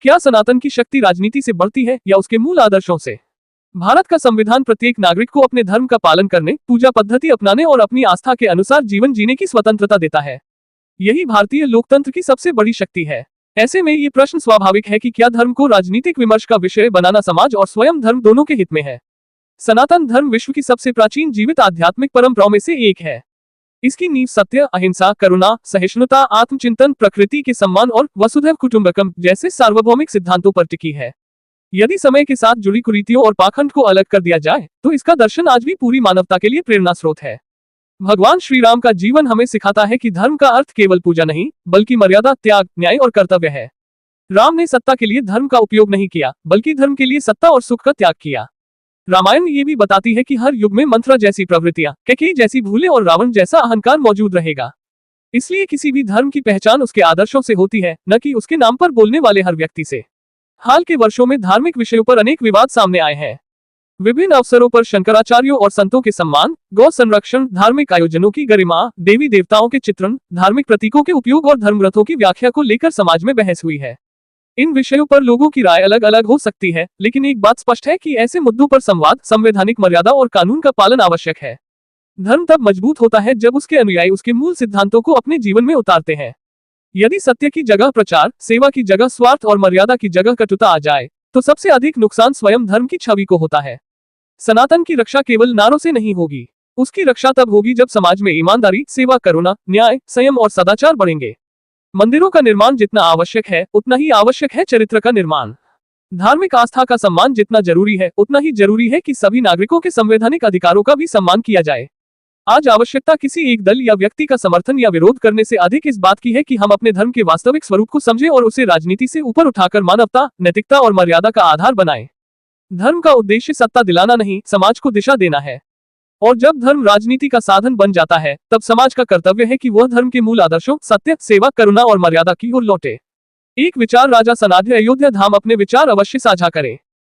क्या सनातन की शक्ति राजनीति से बढ़ती है या उसके मूल आदर्शों से? भारत का संविधान प्रत्येक नागरिक को अपने धर्म का पालन करने, पूजा पद्धति अपनाने और अपनी आस्था के अनुसार जीवन जीने की स्वतंत्रता देता है। यही भारतीय लोकतंत्र की सबसे बड़ी शक्ति है। ऐसे में ये प्रश्न स्वाभाविक है कि क्या धर्म को राजनीतिक विमर्श का विषय बनाना समाज और स्वयं धर्म दोनों के हित में है। सनातन धर्म विश्व की सबसे प्राचीन जीवित आध्यात्मिक परंपराओं में से एक है। इसकी नींव सत्य, अहिंसा, करुणा, सहिष्णुता, आत्मचिंतन, प्रकृति के सम्मान और वसुधैव कुटुंबकम जैसे सार्वभौमिक सिद्धांतों पर टिकी है। यदि समय के साथ जुड़ी कुरीतियों और पाखंड को अलग कर दिया जाए तो इसका दर्शन आज भी पूरी मानवता के लिए प्रेरणा स्रोत है। भगवान श्री राम का जीवन हमें सिखाता है कि धर्म का अर्थ केवल पूजा नहीं, बल्कि मर्यादा, त्याग, न्याय और कर्तव्य है। राम ने सत्ता के लिए धर्म का उपयोग नहीं किया, बल्कि धर्म के लिए सत्ता और सुख का त्याग किया। रामायण ये भी बताती है कि हर युग में मंथरा जैसी प्रवृत्तियां, कैकेयी जैसी भूलें और रावण जैसा अहंकार मौजूद रहेगा। इसलिए किसी भी धर्म की पहचान उसके आदर्शों से होती है, न कि उसके नाम पर बोलने वाले हर व्यक्ति से। हाल के वर्षों में धार्मिक विषयों पर अनेक विवाद सामने आए हैं। विभिन्न अवसरों पर शंकराचार्यों और संतों के सम्मान, गौ संरक्षण, धार्मिक आयोजनों की गरिमा, देवी देवताओं के चित्रण, धार्मिक प्रतीकों के उपयोग और धर्मग्रंथों की व्याख्या को लेकर समाज में बहस हुई है। इन विषयों पर लोगों की राय अलग अलग हो सकती है, लेकिन एक बात स्पष्ट है कि ऐसे मुद्दों पर संवाद, संवैधानिक मर्यादा और कानून का पालन आवश्यक है। धर्म तब मजबूत होता है जब उसके अनुयायी उसके मूल सिद्धांतों को अपने जीवन में उतारते हैं। यदि सत्य की जगह प्रचार, सेवा की जगह स्वार्थ और मर्यादा की जगह कटुता आ जाए तो सबसे अधिक नुकसान स्वयं धर्म की छवि को होता है। सनातन की रक्षा केवल नारों से नहीं होगी, उसकी रक्षा तब होगी जब समाज में ईमानदारी, सेवा, करुणा, न्याय, संयम और सदाचार बढ़ेंगे। मंदिरों का निर्माण जितना आवश्यक है, उतना ही आवश्यक है चरित्र का निर्माण। धार्मिक आस्था का सम्मान जितना जरूरी है, उतना ही जरूरी है कि सभी नागरिकों के संवैधानिक अधिकारों का भी सम्मान किया जाए। आज आवश्यकता किसी एक दल या व्यक्ति का समर्थन या विरोध करने से अधिक इस बात की है कि हम अपने धर्म के वास्तविक स्वरूप को समझें और उसे राजनीति से ऊपर उठाकर मानवता, नैतिकता और मर्यादा का आधार बनाएं। धर्म का उद्देश्य सत्ता दिलाना नहीं, समाज को दिशा देना है। और जब धर्म राजनीति का साधन बन जाता है, तब समाज का कर्तव्य है कि वह धर्म के मूल आदर्शों, सत्य, सेवा, करुणा और मर्यादा की ओर लौटे। एक विचार राजा सनाध्य अयोध्या धाम अपने विचार अवश्य साझा करें।